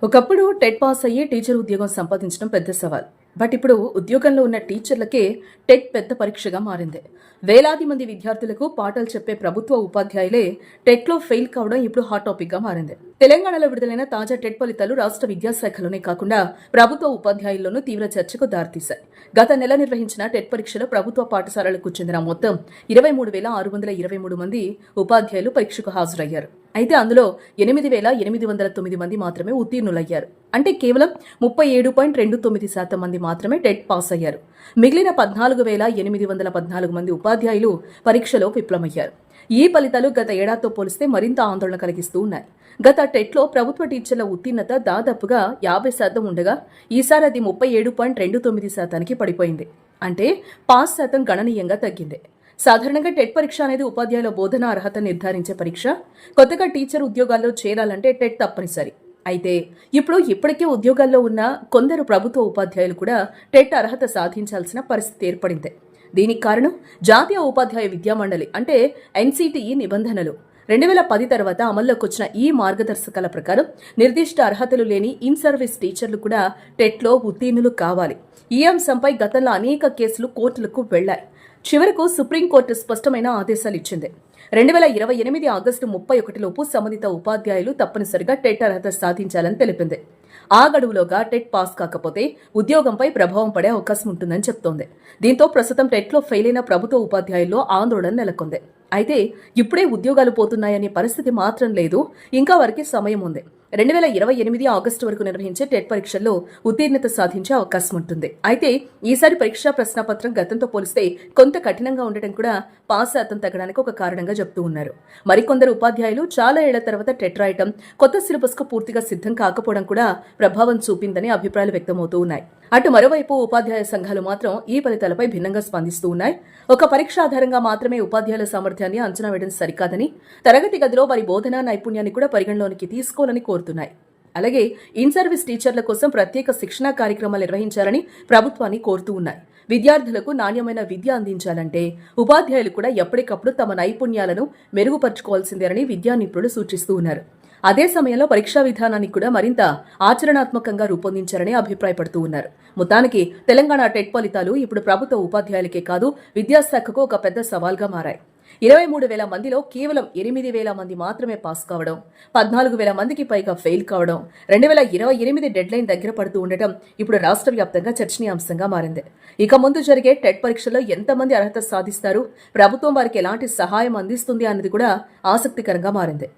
ఒకప్పుడు TET pass అయ్యి teacher ఉద్యోగం సంపాదించడం పెద్ద సవాల్. బట్ ఇప్పుడు ఉద్యోగంలో ఉన్న టీచర్లకే టెట్ పెద్ద పరీక్షగా మారింది. వేలాది మంది విద్యార్థులకు పాఠాలు చెప్పే ప్రభుత్వ ఉపాధ్యాయులే టెట్లో ఫెయిల్ కావడం ఇప్పుడు హాట్ టాపిక్ గా మారింది. తెలంగాణలో విడుదలైన తాజా టెట్ ఫలితాలు రాష్ట్ర విద్యాశాఖలోనే కాకుండా ప్రభుత్వ ఉపాధ్యాయుల్లోనూ తీవ్ర చర్చకు దారితీశాయి. గత నెల నిర్వహించిన టెట్ పరీక్షలో ప్రభుత్వ పాఠశాలలకు చెందిన మొత్తం 23,623 మంది ఉపాధ్యాయులు పరీక్షకు హాజరయ్యారు. అయితే అందులో 8,809 మంది మాత్రమే ఉత్తీర్ణులయ్యారు. అంటే కేవలం 37.29% మంది మాత్రమే టెట్ పాస్ అయ్యారు. మిగిలిన 14,814 మంది ఉపాధ్యాయులు పరీక్షలో విఫలమయ్యారు. ఈ ఫలితాలు గత ఏడాదితో పోలిస్తే మరింత ఆందోళన కలిగిస్తూ ఉన్నాయి. గత టెట్లో ప్రభుత్వ టీచర్ల ఉత్తీర్ణత దాదాపుగా 50% ఉండగా ఈసారి అది 37.29%కి పడిపోయింది. అంటే పాస్ శాతం గణనీయంగా తగ్గింది. సాధారణంగా టెట్ పరీక్ష అనేది ఉపాధ్యాయుల బోధన అర్హత నిర్ధారించే పరీక్ష. కొత్తగా టీచర్ ఉద్యోగాల్లో చేరాలంటే టెట్ తప్పనిసరి. అయితే ఇప్పుడు ఇప్పటికే ఉద్యోగాల్లో ఉన్న కొందరు ప్రభుత్వ ఉపాధ్యాయులు కూడా టెట్ అర్హత సాధించాల్సిన పరిస్థితి ఏర్పడింది. దీనికి కారణం జాతీయ ఉపాధ్యాయ విద్యామండలి అంటే ఎన్సిటిఈ నిబంధనలు. 2010 తర్వాత అమల్లోకి వచ్చిన ఈ మార్గదర్శకాల ప్రకారం నిర్దిష్ట అర్హతలు లేని ఇన్ సర్వీస్ టీచర్లు కూడా టెట్లో ఉత్తీర్ణులు కావాలి. ఈ అంశంపై గతంలో అనేక కేసులు కోర్టులకు వెళ్లాయి. చివరకు సుప్రీంకోర్టు స్పష్టమైన ఆదేశాలు ఇచ్చింది. 2028 ఆగస్టు 31లోపు సంబంధిత ఉపాధ్యాయులు తప్పనిసరిగా టెట్ అర్హత సాధించాలని తెలిపింది. ఆ గడువులోగా టెట్ పాస్ కాకపోతే ఉద్యోగంపై ప్రభావం పడే అవకాశం ఉంటుందని చెప్తోంది. దీంతో ప్రస్తుతం టెట్లో ఫెయిల్ అయిన ప్రభుత్వ ఉపాధ్యాయుల్లో ఆందోళన నెలకొంది. అయితే ఇప్పుడే ఉద్యోగాలు పోతున్నాయనే పరిస్థితి మాత్రం లేదు. ఇంకా వారికి సమయం ఉంది. 2028 ఆగస్టు వరకు నిర్వహించే టెట్ పరీక్షల్లో ఉత్తీర్ణత సాధించే అవకాశం ఉంటుంది. అయితే ఈసారి పరీక్షా ప్రశ్నపత్రం గతంతో పోలిస్తే కొంత కఠినంగా ఉండటం కూడా పాస్ శాతం తగ్గడానికి ఒక కారణంగా చెప్తూ ఉన్నారు. మరికొందరు ఉపాధ్యాయులు చాలా ఏళ్ల తర్వాత టెట్ రాయటం, కొత్త సిలబస్ కు పూర్తిగా సిద్ధం కాకపోవడం కూడా ప్రభావం చూపిందని అభిప్రాయాలు వ్యక్తమవుతూ ఉన్నాయి. అటు మరోవైపు ఉపాధ్యాయ సంఘాలు మాత్రం ఈ ఫలితాలపై భిన్నంగా స్పందిస్తూ ఉన్నాయి. ఒక పరీక్ష ఆధారంగా మాత్రమే ఉపాధ్యాయుల సామర్థ్యాన్ని అంచనా వేయడం సరికాదని, తరగతి గదిలో వారి బోధనా నైపుణ్యాన్ని కూడా పరిగణలోనికి తీసుకోవాలని కోరుతున్నాయి. అలాగే ఇన్ సర్వీస్ టీచర్ల కోసం ప్రత్యేక శిక్షణా కార్యక్రమాలు నిర్వహించాలని ప్రభుత్వాన్ని కోరుతూ ఉన్నాయి. విద్యార్థులకు నాణ్యమైన విద్య అందించాలంటే ఉపాధ్యాయులు కూడా ఎప్పటికప్పుడు తమ నైపుణ్యాలను మెరుగుపరుచుకోవాల్సిందేనని విద్యా నిపుణులు సూచిస్తూ ఉన్నారు. అదే సమయంలో పరీక్షా విధానాన్ని కూడా మరింత ఆచరణాత్మకంగా రూపొందించారని అభిప్రాయపడుతూ ఉన్నారు. మొత్తానికి తెలంగాణ టెట్ ఫలితాలు ఇప్పుడు ప్రభుత్వ ఉపాధ్యాయులకే కాదు విద్యాశాఖకు ఒక పెద్ద సవాల్గా మారాయి. 23,000 మందిలో కేవలం 8,000 మంది మాత్రమే పాస్ కావడం, 14,000 మందికి పైగా ఫెయిల్ కావడం, 2028 డెడ్లైన్ దగ్గర పడుతూ ఉండటం ఇప్పుడు రాష్ట్ర వ్యాప్తంగా చర్చనీయాంశంగా మారింది. ఇక ముందు జరిగే టెట్ పరీక్షలో ఎంతమంది అర్హత సాధిస్తారు, ప్రభుత్వం వారికి ఎలాంటి సహాయం అందిస్తుంది అన్నది కూడా ఆసక్తికరంగా మారింది.